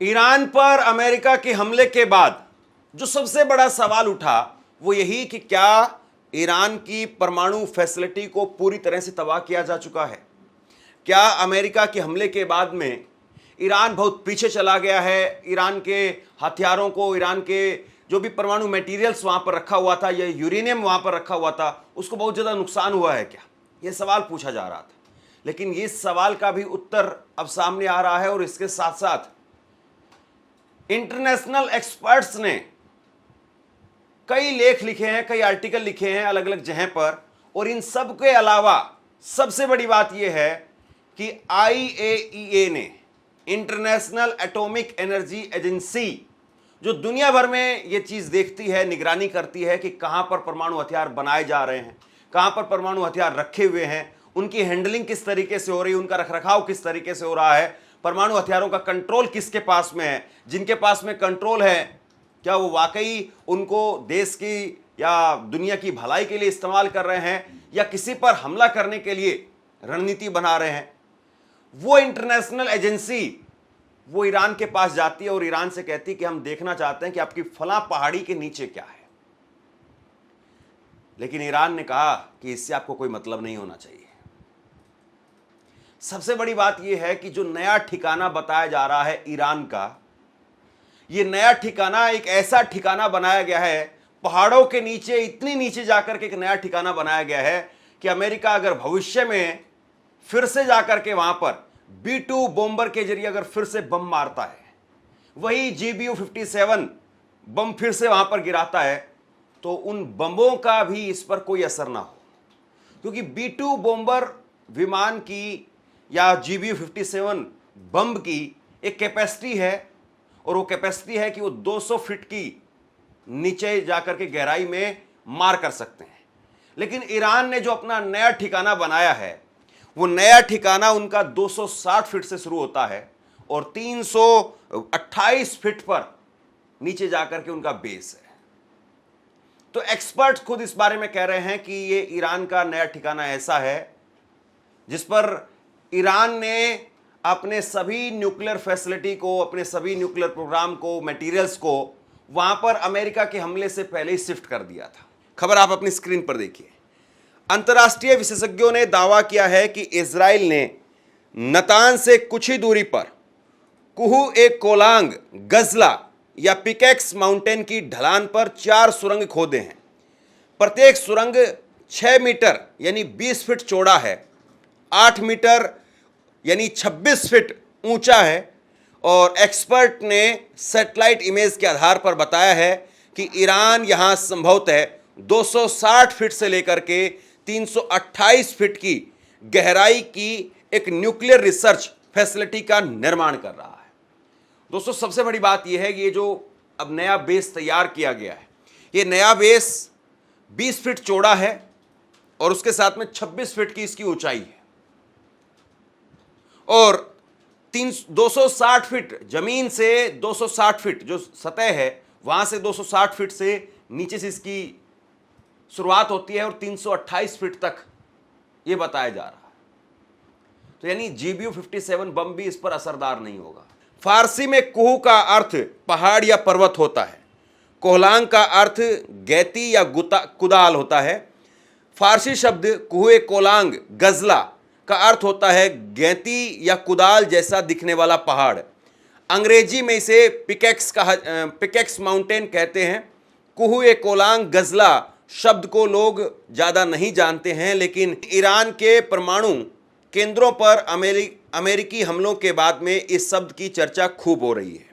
Iran पर America के हमले के बाद जो सबसे बड़ा सवाल उठा वो यही कि क्या ईरान की परमाणु फैसिलिटी को पूरी तरह से तबाह किया जा चुका है। क्या अमेरिका के हमले के बाद में ईरान बहुत पीछे चला गया है। ईरान के हथियारों को, ईरान के जो भी परमाणु मटेरियल्स वहां पर रखा हुआ था, या यूरेनियम वहां पर रखा हुआ था, उसको बहुत ज़्यादा नुकसान हुआ है क्या, यह सवाल पूछा जा रहा था। लेकिन इस सवाल का भी उत्तर अब सामने आ रहा है और इसके साथ साथ इंटरनेशनल एक्सपर्ट्स ने कई लेख लिखे हैं, कई आर्टिकल लिखे हैं अलग अलग जगह पर। और इन सब के अलावा सबसे बड़ी बात यह है कि IAEA ने, इंटरनेशनल एटॉमिक एनर्जी एजेंसी, जो दुनिया भर में यह चीज देखती है, निगरानी करती है कि कहां पर परमाणु हथियार बनाए जा रहे हैं, कहां पर परमाणु हथियार रखे हुए हैं, उनकी हैंडलिंग किस तरीके से हो रही है, उनका रखरखाव किस तरीके से हो रहा है, परमाणु हथियारों का कंट्रोल किसके पास में है, जिनके पास में कंट्रोल है क्या वो वाकई उनको देश की या दुनिया की भलाई के लिए इस्तेमाल कर रहे हैं या किसी पर हमला करने के लिए रणनीति बना रहे हैं। वो इंटरनेशनल एजेंसी वो ईरान के पास जाती है और ईरान से कहती है कि हम देखना चाहते हैं कि आपकी फलां पहाड़ी के नीचे क्या है। लेकिन ईरान ने कहा कि इससे आपको कोई मतलब नहीं होना चाहिए। सबसे बड़ी बात यह है कि जो नया ठिकाना बताया जा रहा है ईरान का, यह नया ठिकाना एक ऐसा ठिकाना बनाया गया है, पहाड़ों के नीचे, इतनी नीचे जाकर के एक नया ठिकाना बनाया गया है कि अमेरिका अगर भविष्य में फिर से जाकर के वहां पर B-2 बॉम्बर के जरिए अगर फिर से बम मारता है, वही GBU-57 बम फिर से वहां पर गिराता है, तो उन बमों का भी इस पर कोई असर ना हो। क्योंकि B-2 बॉम्बर विमान की या GBU-57 बम की एक कैपेसिटी है, और वो कैपेसिटी है कि वो 200 फीट की नीचे जाकर के गहराई में मार कर सकते हैं। लेकिन ईरान ने जो अपना नया ठिकाना बनाया है, वो नया ठिकाना उनका 260 फीट से शुरू होता है और 328 फीट पर नीचे जाकर के उनका बेस है। तो एक्सपर्ट खुद इस बारे में कह रहे हैं कि ये ईरान का नया ठिकाना ऐसा है जिस पर ईरान ने अपने सभी न्यूक्लियर फैसिलिटी को, अपने सभी न्यूक्लियर प्रोग्राम को, मटेरियल्स को वहां पर अमेरिका के हमले से पहले ही शिफ्ट कर दिया था। खबर आप अपनी स्क्रीन पर देखिए। अंतर्राष्ट्रीय विशेषज्ञों ने दावा किया है कि इजराइल ने नतांज से कुछ ही दूरी पर कुहू ए कोलांग, गजला या पिकेक्स माउंटेन की ढलान पर 4 सुरंग खोदे हैं। प्रत्येक सुरंग 6 मीटर यानी 20 फीट चौड़ा है, 8 मीटर यानी 26 फीट ऊंचा है। और एक्सपर्ट ने सैटेलाइट इमेज के आधार पर बताया है कि ईरान यहां संभवतः 260 फीट से लेकर के 328 फीट की गहराई की एक न्यूक्लियर रिसर्च फैसिलिटी का निर्माण कर रहा है। दोस्तों, सबसे बड़ी बात यह है कि ये जो अब नया बेस तैयार किया गया है, ये नया बेस 20 फीट चौड़ा है और उसके साथ में 26 फीट की इसकी ऊंचाई है और 260 फीट जमीन से, 260 फीट जो सतह है वहां से 260 फीट से नीचे से इसकी शुरुआत होती है और 328 फीट तक यह बताया जा रहा है। तो यानी GBU-57 बम भी इस पर असरदार नहीं होगा। फारसी में कुहू का अर्थ पहाड़ या पर्वत होता है। कोहलांग का अर्थ गैती या कुदाल होता है। फारसी शब्द कुए कोलांग, गजला का अर्थ होता है गैती या कुदाल जैसा दिखने वाला पहाड़। अंग्रेजी में इसे पिकेक्स माउंटेन कहते हैं। कुए कोलांग, गजला शब्द को लोग ज़्यादा नहीं जानते हैं, लेकिन ईरान के परमाणु केंद्रों पर अमेरिकी हमलों के बाद में इस शब्द की चर्चा खूब हो रही है।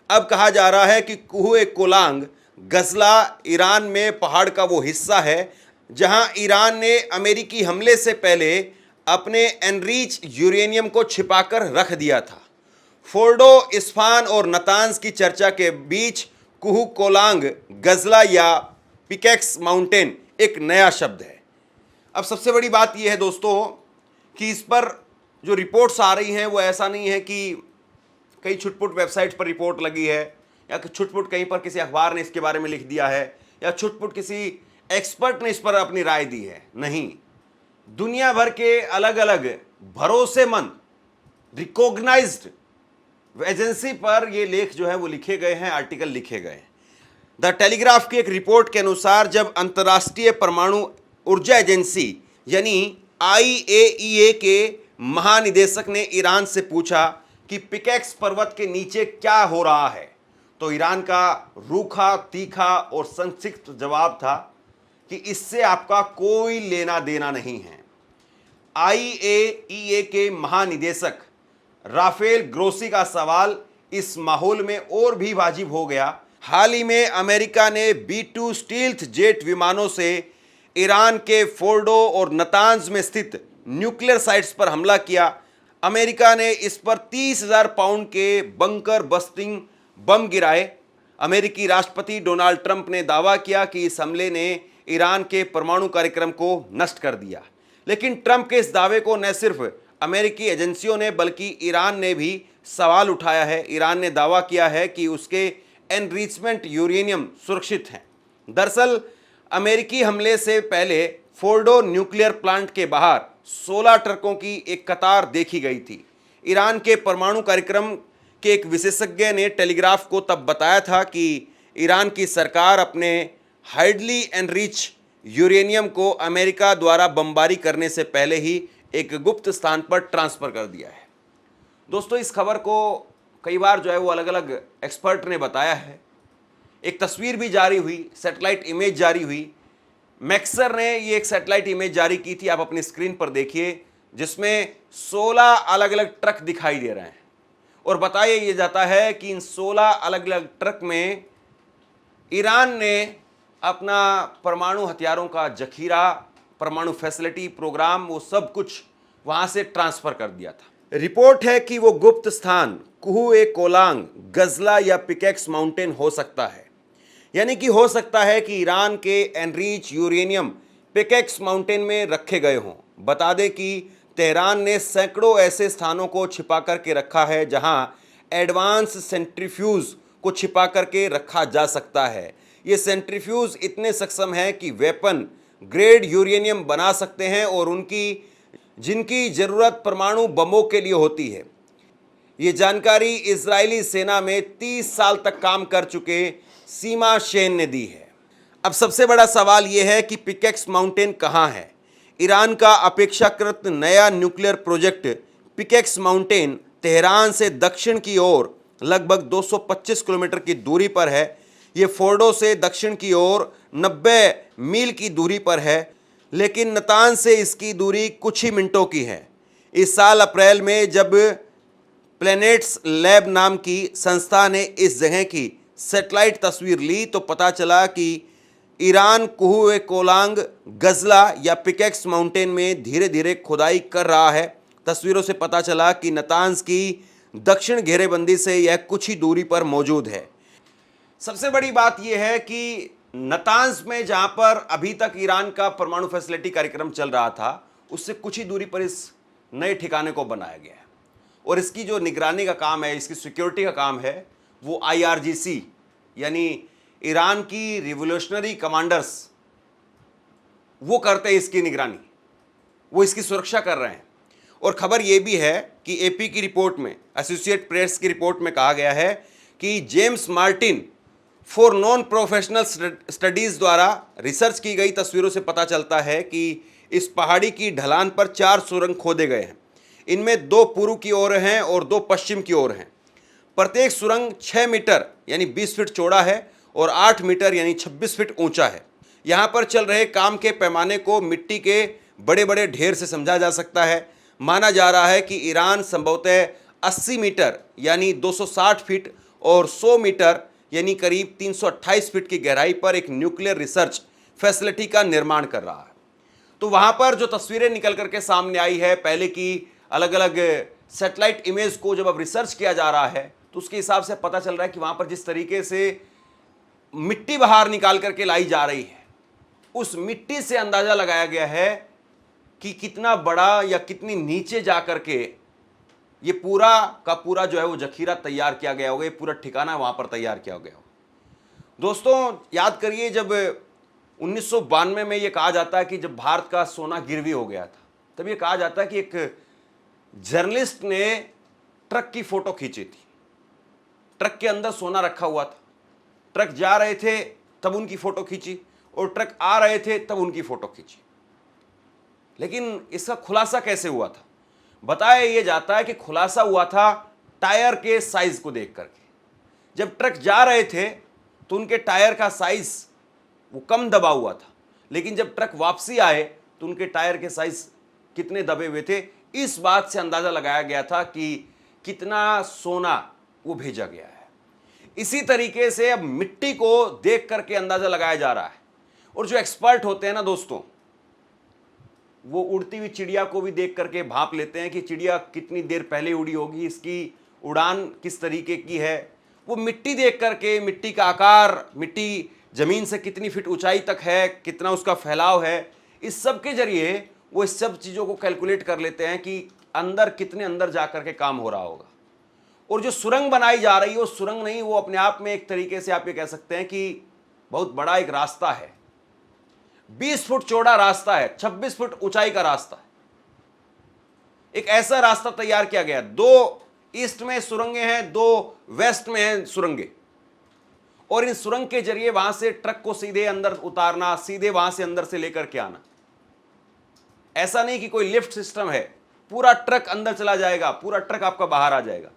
अब कहा जा रहा है कि कुए कोलांग, गजला ईरान में पहाड़ का वो हिस्सा है जहां ईरान ने अमेरिकी हमले से पहले अपने एनरिच यूरेनियम को छिपाकर रख दिया था। फोर्डो, इस्फान और नतांज की चर्चा के बीच कुहू कोलांग, गजला या पिकेक्स माउंटेन एक नया शब्द है। अब सबसे बड़ी बात यह है दोस्तों कि इस पर जो रिपोर्ट्स आ रही हैं वो ऐसा नहीं है कि कई छुटपुट वेबसाइट पर रिपोर्ट लगी है या छुटपुट कहीं पर किसी अखबार ने इसके बारे में लिख दिया है या छुटपुट किसी एक्सपर्ट ने इस पर अपनी राय दी है। नहीं, दुनिया भर के अलग अलग भरोसेमंद, रिकॉग्नाइज्ड एजेंसी पर ये लेख जो है वो लिखे गए हैं, आर्टिकल लिखे गए हैं। द टेलीग्राफ की एक रिपोर्ट के अनुसार जब अंतर्राष्ट्रीय परमाणु ऊर्जा एजेंसी यानी IAEA के महानिदेशक ने ईरान से पूछा कि पिकेक्स पर्वत के नीचे क्या हो रहा है, तो ईरान का रूखा, तीखा और संक्षिप्त जवाब था कि इससे आपका कोई लेना देना नहीं है। IAEA के महानिदेशक राफेल ग्रोसी का सवाल इस माहौल में और भी वाजिब हो गया। हाल ही में अमेरिका ने B-2 स्टील्थ जेट विमानों से ईरान के फोर्डो और नतांज में स्थित न्यूक्लियर साइट्स पर हमला किया। अमेरिका ने इस पर 30,000 पाउंड के बंकर बस्टिंग बम गिराए। अमेरिकी राष्ट्रपति डोनाल्ड ट्रंप ने दावा किया कि इस हमले ने ईरान के परमाणु कार्यक्रम को नष्ट कर दिया। लेकिन ट्रंप के इस दावे को न सिर्फ अमेरिकी एजेंसियों ने बल्कि ईरान ने भी सवाल उठाया है। ईरान ने दावा किया है कि उसके एनरिचमेंट यूरेनियम सुरक्षित हैं। दरअसल अमेरिकी हमले से पहले फोर्डो न्यूक्लियर प्लांट के बाहर 16 ट्रकों की एक कतार देखी गई थी। ईरान के परमाणु कार्यक्रम के एक विशेषज्ञ ने टेलीग्राफ को तब बताया था कि ईरान की सरकार अपने हाइडली एनरिच यूरेनियम को अमेरिका द्वारा बमबारी करने से पहले ही एक गुप्त स्थान पर ट्रांसफर कर दिया है। दोस्तों, इस खबर को कई बार जो है वो अलग अलग एक्सपर्ट ने बताया है। एक तस्वीर भी जारी हुई, सैटेलाइट इमेज जारी हुई। मैक्सर ने ये एक सैटेलाइट इमेज जारी की थी, आप अपनी स्क्रीन पर देखिए, जिसमें 16 अलग अलग ट्रक दिखाई दे रहे हैं और बताया ये जाता है कि इन 16 अलग अलग ट्रक में ईरान ने अपना परमाणु हथियारों का जखीरा, परमाणु फैसिलिटी, प्रोग्राम, वो सब कुछ वहां से ट्रांसफर कर दिया था। रिपोर्ट है कि वो गुप्त स्थान कुहू-ए-कोलांग, गजला या पिकेक्स माउंटेन हो सकता है। यानी कि हो सकता है कि ईरान के एनरिच यूरेनियम पिकेक्स माउंटेन में रखे गए हों। बता दें कि तेहरान ने सैकड़ों ऐसे स्थानों को छिपा करके रखा है जहां एडवांस सेंट्रीफ्यूज को छिपा करके रखा जा सकता है। ये सेंट्रीफ्यूज इतने सक्षम हैं कि वेपन ग्रेड यूरेनियम बना सकते हैं और जिनकी जरूरत परमाणु बमों के लिए होती है। ये जानकारी इजरायली सेना में 30 साल तक काम कर चुके सीमा शेन ने दी है। अब सबसे बड़ा सवाल यह है कि पिकेक्स माउंटेन कहाँ है। ईरान का अपेक्षाकृत नया nuclear project pickaxe mountain Tehran से दक्षिण की ओर लगभग 225 किलोमीटर की दूरी पर है। ये फोर्डो से दक्षिण की ओर 90 मील की दूरी पर है, लेकिन नतांज से इसकी दूरी कुछ ही मिनटों की है। इस साल अप्रैल में जब प्लैनेट्स लैब नाम की संस्था ने इस जगह की सैटेलाइट तस्वीर ली तो पता चला कि ईरान कुहू-ए-कोलांग, गजला या पिकेक्स माउंटेन में धीरे धीरे खुदाई कर रहा है। तस्वीरों से पता चला कि नतांज की दक्षिण घेरेबंदी से यह कुछ ही दूरी पर मौजूद है। सबसे बड़ी बात यह है कि नतांज में जहां पर अभी तक ईरान का परमाणु फैसिलिटी कार्यक्रम चल रहा था, उससे कुछ ही दूरी पर इस नए ठिकाने को बनाया गया है और इसकी जो निगरानी का काम है, इसकी सिक्योरिटी का काम है, वो IRGC यानी ईरान की रिवोल्यूशनरी कमांडर्स वो करते हैं इसकी निगरानी, वो इसकी सुरक्षा कर रहे हैं। और खबर ये भी है कि AP की रिपोर्ट में, एसोसिएट प्रेस की रिपोर्ट में कहा गया है कि James Martin for non professional studies द्वारा रिसर्च की गई तस्वीरों से पता चलता है कि इस पहाड़ी की ढलान पर 4 सुरंग खोदे गए हैं। इनमें 2 पूर्व की ओर हैं और 2 पश्चिम की ओर हैं। प्रत्येक सुरंग 6 मीटर यानी 20 फीट चौड़ा है और 8 मीटर यानी 26 फीट ऊंचा है। यहाँ पर चल रहे काम के पैमाने को मिट्टी के बड़े बड़े ढेर से समझा जा सकता है। माना जा रहा है कि ईरान संभवतः 80 मीटर यानी 260 फीट और 100 मीटर यानी करीब 328 फीट की गहराई पर एक न्यूक्लियर रिसर्च फैसिलिटी का निर्माण कर रहा है। तो वहाँ पर जो तस्वीरें निकल करके सामने आई है, पहले की अलग अलग सैटेलाइट इमेज को जब अब रिसर्च किया जा रहा है तो उसके हिसाब से पता चल रहा है कि वहाँ पर जिस तरीके से मिट्टी बाहर निकाल करके लाई जा रही है, उस मिट्टी से अंदाजा लगाया गया है कि कितना बड़ा या कितनी नीचे जा करके ये पूरा का पूरा जो है वो जखीरा तैयार किया गया होगा, ये पूरा ठिकाना वहाँ पर तैयार किया गया होगा। दोस्तों, याद करिए जब 1992 में ये कहा जाता है कि जब भारत का सोना गिरवी हो गया था, तब ये कहा जाता है कि एक जर्नलिस्ट ने ट्रक की फोटो खींची थी ट्रक के अंदर सोना रखा हुआ था, ट्रक जा रहे थे तब उनकी फोटो खींची और ट्रक आ रहे थे तब उनकी फोटो खींची। लेकिन इसका खुलासा कैसे हुआ था? बताया यह जाता है कि खुलासा हुआ था टायर के साइज को देख करके। जब ट्रक जा रहे थे तो उनके टायर का साइज वो कम दबा हुआ था, लेकिन जब ट्रक वापसी आए तो उनके टायर के साइज कितने दबे हुए थे। इस बात से अंदाजा लगाया गया था कि कितना सोना वो भेजा गया है। इसी तरीके से अब मिट्टी को देख करके अंदाजा लगाया जा रहा है। और जो एक्सपर्ट होते हैं ना दोस्तों, वो उड़ती हुई चिड़िया को भी देख करके भांप लेते हैं कि चिड़िया कितनी देर पहले उड़ी होगी, इसकी उड़ान किस तरीके की है। वो मिट्टी देख करके, मिट्टी का आकार, मिट्टी जमीन से कितनी फीट ऊंचाई तक है, कितना उसका फैलाव है, इस सब के जरिए वो इस सब चीज़ों को कैलकुलेट कर लेते हैं कि अंदर कितने अंदर जा करके काम हो रहा होगा। और जो सुरंग बनाई जा रही है वो सुरंग नहीं, वो अपने आप में एक तरीके से आप ये कह सकते हैं कि बहुत बड़ा एक रास्ता है। 20 फुट चौड़ा रास्ता है, 26 फुट ऊंचाई का रास्ता है। एक ऐसा रास्ता तैयार किया गया, 2 ईस्ट में सुरंगें हैं, 2 वेस्ट में हैं सुरंगें, और इन सुरंग के जरिए वहां से ट्रक को सीधे अंदर उतारना, सीधे वहां से अंदर से लेकर के आना। ऐसा नहीं कि कोई लिफ्ट सिस्टम है, पूरा ट्रक अंदर चला जाएगा, पूरा ट्रक आपका बाहर आ जाएगा।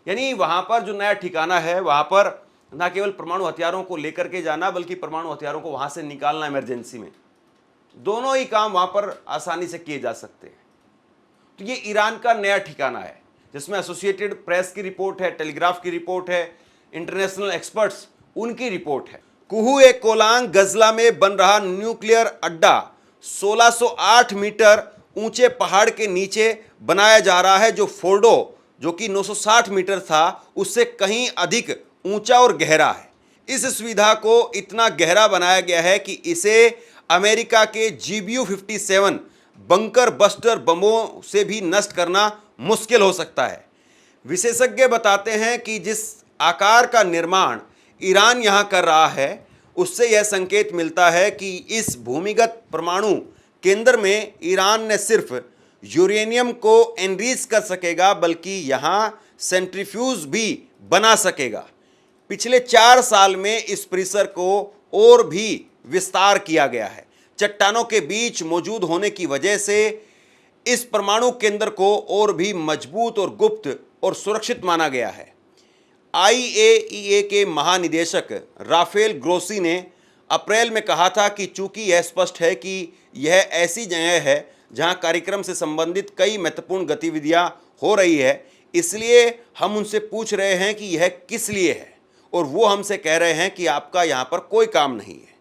यानी वहां पर जो नया ठिकाना है, वहां पर ना केवल परमाणु हथियारों को लेकर के जाना, बल्कि परमाणु हथियारों को वहां से निकालना इमरजेंसी में, दोनों ही काम वहां पर आसानी से किए जा सकते हैं। तो ये ईरान का नया ठिकाना है, जिसमें एसोसिएटेड प्रेस की रिपोर्ट है, टेलीग्राफ की रिपोर्ट है, इंटरनेशनल एक्सपर्ट्स उनकी रिपोर्ट है। कुहू ए कोलांग गजला में बन रहा न्यूक्लियर अड्डा 1608 मीटर ऊंचे पहाड़ के नीचे बनाया जा रहा है, जो फोर्डो जो कि 960 मीटर था उससे कहीं अधिक ऊंचा और गहरा है। इस सुविधा को इतना गहरा बनाया गया है कि इसे अमेरिका के GBU-57 बंकर बस्टर बमों से भी नष्ट करना मुश्किल हो सकता है। विशेषज्ञ बताते हैं कि जिस आकार का निर्माण ईरान यहां कर रहा है, उससे यह संकेत मिलता है कि इस भूमिगत परमाणु केंद्र में ईरान न सिर्फ यूरेनियम को एनरिच कर सकेगा, बल्कि यहां सेंट्रीफ्यूज भी बना सकेगा। पिछले 4 साल में इस परिसर को और भी विस्तार किया गया है। चट्टानों के बीच मौजूद होने की वजह से इस परमाणु केंद्र को और भी मजबूत और गुप्त और सुरक्षित माना गया है। IAEA के महानिदेशक राफेल ग्रोसी ने अप्रैल में कहा था कि चूंकि यह स्पष्ट है कि यह ऐसी जगह है जहां कार्यक्रम से संबंधित कई महत्वपूर्ण गतिविधियां हो रही है, इसलिए हम उनसे पूछ रहे हैं कि यह किस लिए है, और वो हमसे कह रहे हैं कि आपका यहां पर कोई काम नहीं है।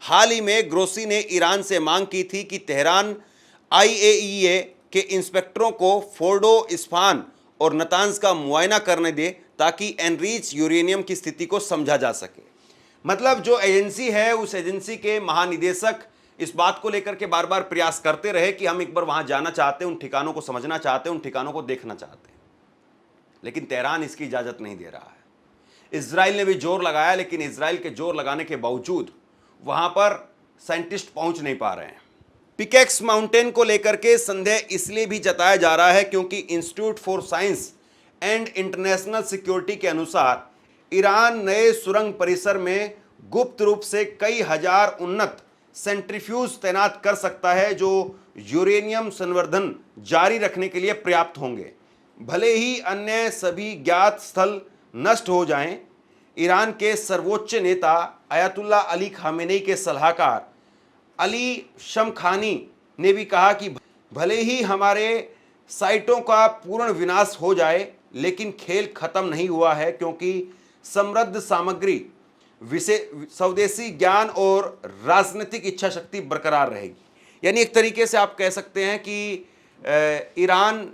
हाल ही में ग्रोसी ने ईरान से मांग की थी कि तेहरान IAEA के इंस्पेक्टरों को फोर्डो, इस्फहान और नतांज का मुआयना करने दे, ताकि एनरिच यूरेनियम की स्थिति को समझा जा सके। मतलब जो एजेंसी है, उस एजेंसी के महानिदेशक इस बात को लेकर के बार बार प्रयास करते रहे कि हम एक बार वहां जाना चाहते हैं, उन ठिकानों को समझना चाहते हैं, उन ठिकानों को देखना चाहते हैं, लेकिन तेहरान इसकी इजाजत नहीं दे रहा है। इजराइल ने भी जोर लगाया, लेकिन इजराइल के जोर लगाने के बावजूद वहां पर साइंटिस्ट पहुंच नहीं पा रहे हैं। पिकेक्स माउंटेन को लेकर के संदेह इसलिए भी जताया जा रहा है क्योंकि institute for science and international security के अनुसार ईरान नए सुरंग परिसर में गुप्त रूप से कई हजार उन्नत सेंट्रीफ्यूज तैनात कर सकता है, जो यूरेनियम संवर्धन जारी रखने के लिए पर्याप्त होंगे। भले ही अन्य सभी ज्ञात स्थल नष्ट हो जाएं, ईरान के सर्वोच्च नेता अयातुल्ला अली खामेनेई के सलाहकार अली शमखानी ने भी कहा कि भले ही हमारे साइटों का पूर्ण विनाश हो जाए, लेकिन खेल खत्म नहीं हुआ है, क्योंकि समृद्ध सामग्री, स्वदेशी ज्ञान और राजनीतिक इच्छा शक्ति बरकरार रहेगी। यानी एक तरीके से आप कह सकते हैं कि ईरान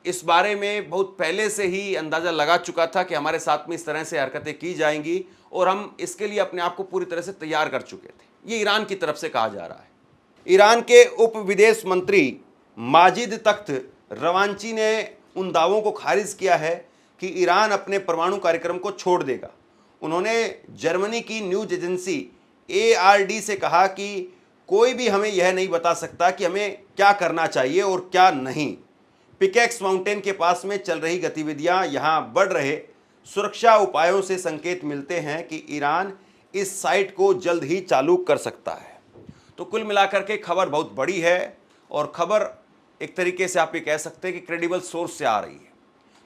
इस बारे में बहुत पहले से ही अंदाज़ा लगा चुका था कि हमारे साथ में इस तरह से हरकतें की जाएंगी, और हम इसके लिए अपने आप को पूरी तरह से तैयार कर चुके थे। ये ईरान की तरफ से कहा जा रहा है। ईरान के उप विदेश मंत्री माजिद तख्त रवांची ने उन दावों को खारिज किया है कि ईरान अपने परमाणु कार्यक्रम को छोड़ देगा। उन्होंने जर्मनी की न्यूज एजेंसी ARD से कहा कि कोई भी हमें यह नहीं बता सकता कि हमें क्या करना चाहिए और क्या नहीं। पिकेक्स माउंटेन के पास में चल रही गतिविधियां यहां बढ़ रहे सुरक्षा उपायों से संकेत मिलते हैं कि ईरान इस साइट को जल्द ही चालू कर सकता है। तो कुल मिलाकर के खबर बहुत बड़ी है और खबर एक तरीके से आप ये कह सकते हैं कि क्रेडिबल सोर्स से आ रही है।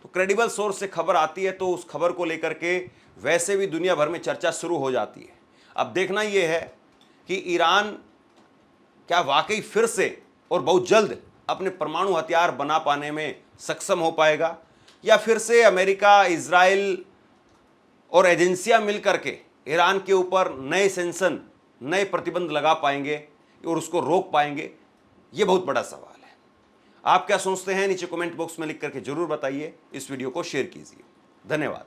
तो क्रेडिबल सोर्स से खबर आती है तो उस खबर को लेकर के वैसे भी दुनिया भर में चर्चा शुरू हो जाती है। अब देखना यह है कि ईरान क्या वाकई फिर से और बहुत जल्द अपने परमाणु हथियार बना पाने में सक्षम हो पाएगा, या फिर से अमेरिका, इजराइल और एजेंसियां मिलकर के ईरान के ऊपर नए सेंक्शन, नए प्रतिबंध लगा पाएंगे और उसको रोक पाएंगे। ये बहुत बड़ा सवाल है। आप क्या सोचते हैं नीचे कमेंट बॉक्स में लिख करके जरूर बताइए। इस वीडियो को शेयर कीजिए। धन्यवाद।